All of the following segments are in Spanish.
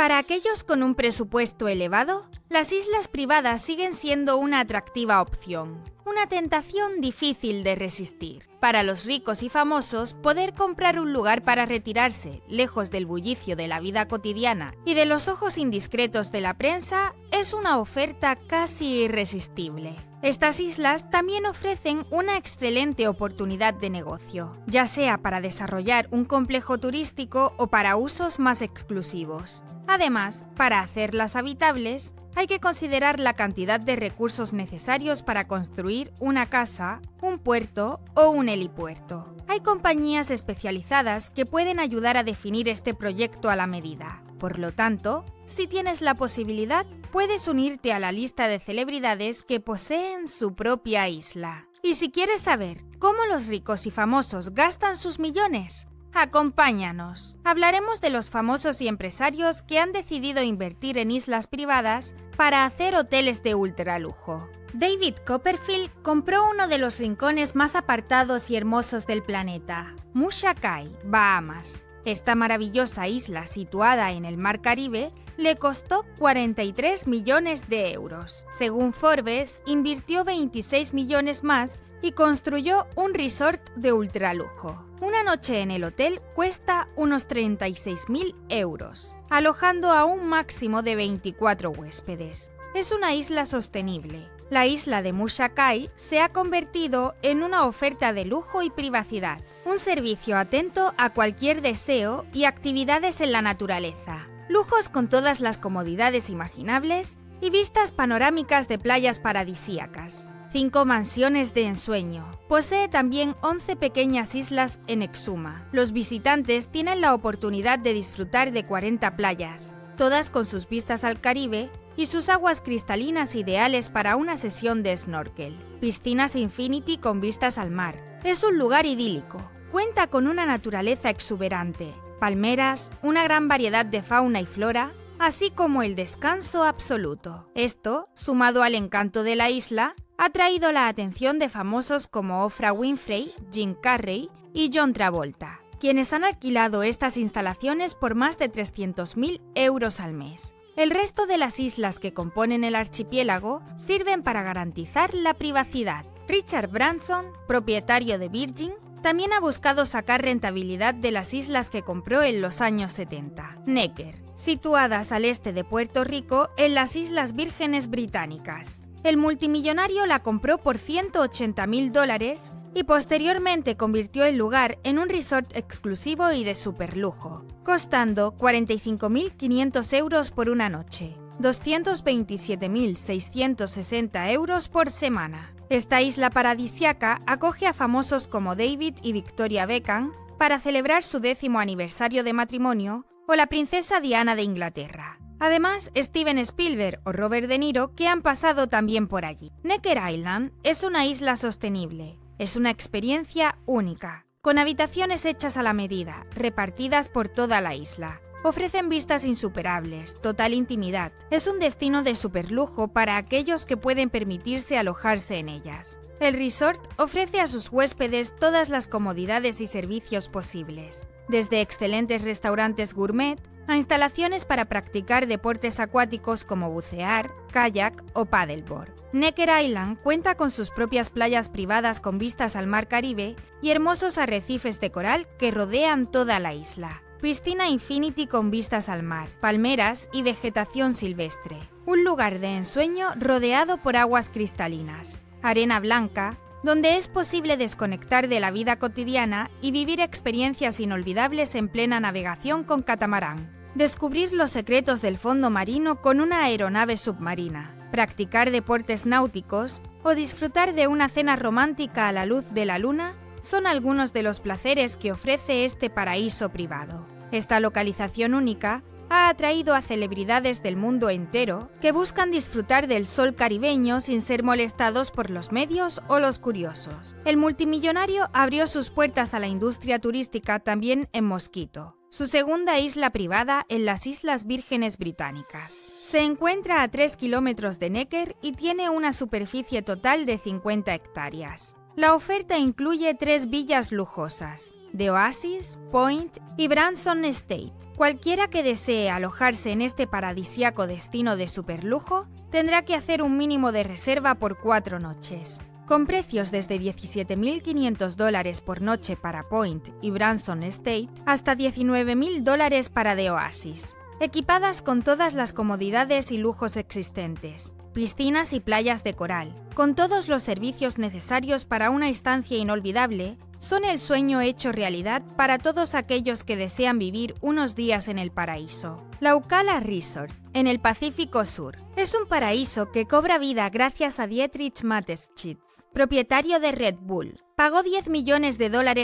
Para aquellos con un presupuesto elevado, las islas privadas siguen siendo una atractiva opción, una tentación difícil de resistir. Para los ricos y famosos, poder comprar un lugar para retirarse, lejos del bullicio de la vida cotidiana y de los ojos indiscretos de la prensa, es una oferta casi irresistible. Estas islas también ofrecen una excelente oportunidad de negocio, ya sea para desarrollar un complejo turístico o para usos más exclusivos. Además, para hacerlas habitables, hay que considerar la cantidad de recursos necesarios para construir una casa, un puerto o un helipuerto. Hay compañías especializadas que pueden ayudar a definir este proyecto a la medida. Por lo tanto, si tienes la posibilidad, puedes unirte a la lista de celebridades que poseen su propia isla. Y si quieres saber cómo los ricos y famosos gastan sus millones, acompáñanos. Hablaremos de los famosos y empresarios que han decidido invertir en islas privadas para hacer hoteles de ultralujo. David Copperfield compró uno de los rincones más apartados y hermosos del planeta, Musha Cay, Bahamas. Esta maravillosa isla situada en el Mar Caribe le costó 43 millones de euros. Según Forbes, invirtió 26 millones más y construyó un resort de ultralujo. Una noche en el hotel cuesta unos 36.000 euros, alojando a un máximo de 24 huéspedes. Es una isla sostenible. La isla de Musha Cay se ha convertido en una oferta de lujo y privacidad, un servicio atento a cualquier deseo y actividades en la naturaleza, lujos con todas las comodidades imaginables y vistas panorámicas de playas paradisíacas. 5 mansiones de ensueño. Posee también 11 pequeñas islas en Exuma. Los visitantes tienen la oportunidad de disfrutar de 40 playas, todas con sus vistas al Caribe y sus aguas cristalinas ideales para una sesión de snorkel. Piscinas Infinity con vistas al mar. Es un lugar idílico. Cuenta con una naturaleza exuberante, palmeras, una gran variedad de fauna y flora, así como el descanso absoluto. Esto, sumado al encanto de la isla, ha traído la atención de famosos como Oprah Winfrey, Jim Carrey y John Travolta, quienes han alquilado estas instalaciones por más de 300.000 euros al mes. El resto de las islas que componen el archipiélago sirven para garantizar la privacidad. Richard Branson, propietario de Virgin, también ha buscado sacar rentabilidad de las islas que compró en los años 70. Necker, situadas al este de Puerto Rico en las Islas Vírgenes Británicas. El multimillonario la compró por $180.000 y posteriormente convirtió el lugar en un resort exclusivo y de superlujo, costando 45.500 euros por una noche, 227.660 euros por semana. Esta isla paradisiaca acoge a famosos como David y Victoria Beckham para celebrar su 10º aniversario de matrimonio o la princesa Diana de Inglaterra. Además, Steven Spielberg o Robert De Niro que han pasado también por allí. Necker Island es una isla sostenible. Es una experiencia única, con habitaciones hechas a la medida, repartidas por toda la isla. Ofrecen vistas insuperables, total intimidad. Es un destino de superlujo para aquellos que pueden permitirse alojarse en ellas. El resort ofrece a sus huéspedes todas las comodidades y servicios posibles, desde excelentes restaurantes gourmet a instalaciones para practicar deportes acuáticos como bucear, kayak o paddleboard. Necker Island cuenta con sus propias playas privadas con vistas al Mar Caribe y hermosos arrecifes de coral que rodean toda la isla. Piscina Infinity con vistas al mar, palmeras y vegetación silvestre. Un lugar de ensueño rodeado por aguas cristalinas. Arena blanca, donde es posible desconectar de la vida cotidiana y vivir experiencias inolvidables en plena navegación con catamarán. Descubrir los secretos del fondo marino con una aeronave submarina. Practicar deportes náuticos o disfrutar de una cena romántica a la luz de la luna son algunos de los placeres que ofrece este paraíso privado. Esta localización única ha atraído a celebridades del mundo entero que buscan disfrutar del sol caribeño sin ser molestados por los medios o los curiosos. El multimillonario abrió sus puertas a la industria turística también en Mosquito, su segunda isla privada en las Islas Vírgenes Británicas. Se encuentra a 3 kilómetros de Necker y tiene una superficie total de 50 hectáreas. La oferta incluye 3 villas lujosas, The Oasis, Point y Branson Estate. Cualquiera que desee alojarse en este paradisíaco destino de superlujo tendrá que hacer un mínimo de reserva por 4 noches. Con precios desde $17.500 por noche para Point y Branson Estate hasta $19.000 para The Oasis. Equipadas con todas las comodidades y lujos existentes, piscinas y playas de coral, con todos los servicios necesarios para una estancia inolvidable, son el sueño hecho realidad para todos aquellos que desean vivir unos días en el paraíso. La Ocala Resort, en el Pacífico Sur, es un paraíso que cobra vida gracias a Dietrich Mateschitz, propietario de Red Bull. Pagó $10 millones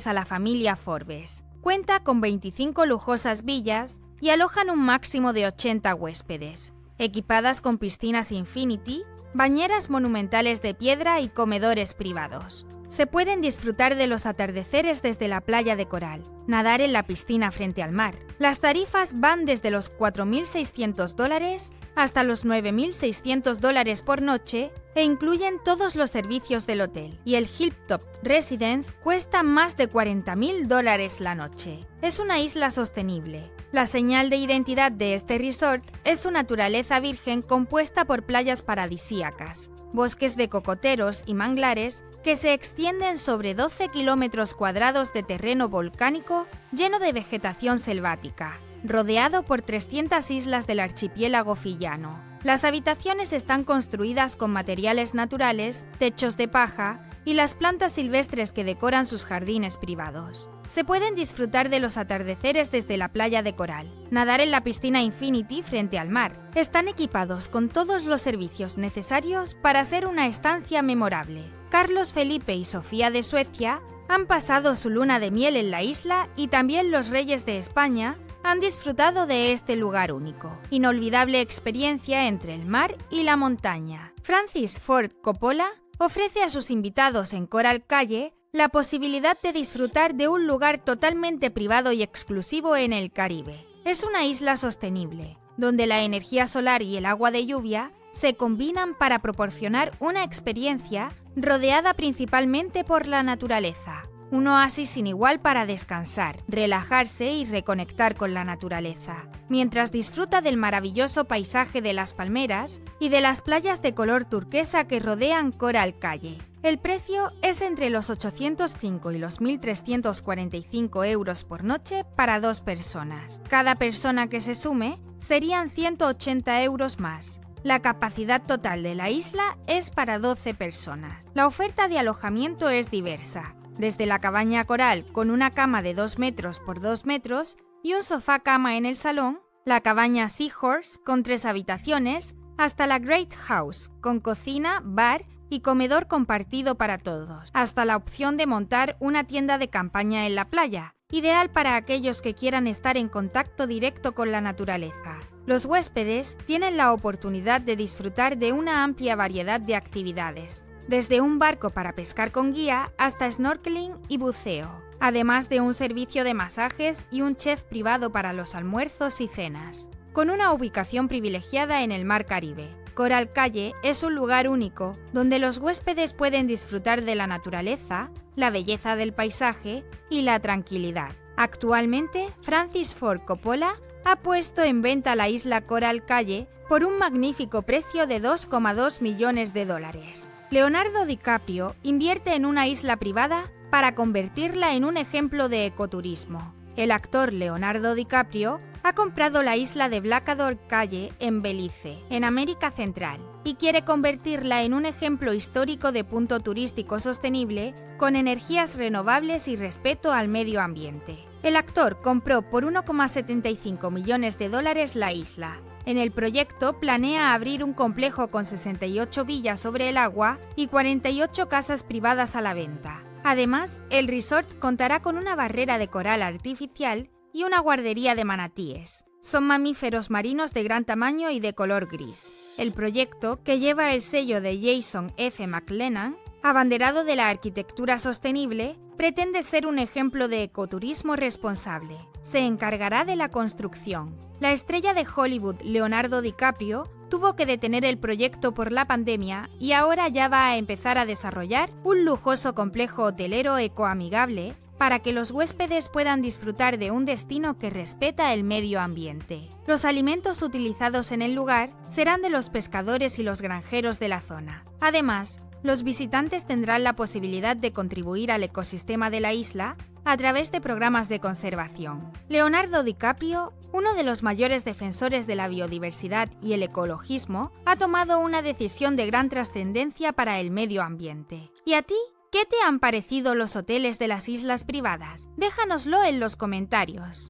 a la familia Forbes. Cuenta con 25 lujosas villas y alojan un máximo de 80 huéspedes, equipadas con piscinas infinity, bañeras monumentales de piedra y comedores privados. Se pueden disfrutar de los atardeceres desde la playa de coral, nadar en la piscina frente al mar. Las tarifas van desde los $4.600 hasta los $9.600 por noche e incluyen todos los servicios del hotel, y el Hilltop Residence cuesta más de $40.000 la noche. Es una isla sostenible. La señal de identidad de este resort es su naturaleza virgen compuesta por playas paradisíacas, bosques de cocoteros y manglares que se extienden sobre 12 kilómetros cuadrados de terreno volcánico lleno de vegetación selvática, rodeado por 300 islas del archipiélago fillano. Las habitaciones están construidas con materiales naturales, techos de paja y las plantas silvestres que decoran sus jardines privados. Se pueden disfrutar de los atardeceres desde la playa de coral, nadar en la piscina Infinity frente al mar. Están equipados con todos los servicios necesarios para hacer una estancia memorable. Carlos Felipe y Sofía de Suecia han pasado su luna de miel en la isla y también los reyes de España han disfrutado de este lugar único. Inolvidable experiencia entre el mar y la montaña. Francis Ford Coppola ofrece a sus invitados en Coral Calle la posibilidad de disfrutar de un lugar totalmente privado y exclusivo en el Caribe. Es una isla sostenible, donde la energía solar y el agua de lluvia se combinan para proporcionar una experiencia rodeada principalmente por la naturaleza. Un oasis sin igual para descansar, relajarse y reconectar con la naturaleza, mientras disfruta del maravilloso paisaje de las palmeras y de las playas de color turquesa que rodean Coral Calle. El precio es entre los 805 y los 1.345 euros por noche para 2 personas. Cada persona que se sume serían 180 euros más. La capacidad total de la isla es para 12 personas. La oferta de alojamiento es diversa. Desde la cabaña coral con una cama de 2 metros por 2 metros y un sofá-cama en el salón, la cabaña Seahorse con 3 habitaciones, hasta la Great House con cocina, bar y comedor compartido para todos, hasta la opción de montar una tienda de campaña en la playa, ideal para aquellos que quieran estar en contacto directo con la naturaleza. Los huéspedes tienen la oportunidad de disfrutar de una amplia variedad de actividades, desde un barco para pescar con guía hasta snorkeling y buceo, además de un servicio de masajes y un chef privado para los almuerzos y cenas. Con una ubicación privilegiada en el Mar Caribe, Coral Calle es un lugar único donde los huéspedes pueden disfrutar de la naturaleza, la belleza del paisaje y la tranquilidad. Actualmente, Francis Ford Coppola ha puesto en venta la isla Coral Calle por un magnífico precio de $2,2 millones. Leonardo DiCaprio invierte en una isla privada para convertirla en un ejemplo de ecoturismo. El actor Leonardo DiCaprio ha comprado la isla de Blackador Caye en Belice, en América Central, y quiere convertirla en un ejemplo histórico de punto turístico sostenible con energías renovables y respeto al medio ambiente. El actor compró por $1,75 millones la isla. En el proyecto planea abrir un complejo con 68 villas sobre el agua y 48 casas privadas a la venta. Además, el resort contará con una barrera de coral artificial y una guardería de manatíes. Son mamíferos marinos de gran tamaño y de color gris. El proyecto, que lleva el sello de Jason F. McLennan, abanderado de la arquitectura sostenible, pretende ser un ejemplo de ecoturismo responsable. Se encargará de la construcción. La estrella de Hollywood, Leonardo DiCaprio, tuvo que detener el proyecto por la pandemia y ahora ya va a empezar a desarrollar un lujoso complejo hotelero ecoamigable para que los huéspedes puedan disfrutar de un destino que respeta el medio ambiente. Los alimentos utilizados en el lugar serán de los pescadores y los granjeros de la zona. Además, los visitantes tendrán la posibilidad de contribuir al ecosistema de la isla a través de programas de conservación. Leonardo DiCaprio, uno de los mayores defensores de la biodiversidad y el ecologismo, ha tomado una decisión de gran trascendencia para el medio ambiente. ¿Y a ti? ¿Qué te han parecido los hoteles de las islas privadas? Déjanoslo en los comentarios.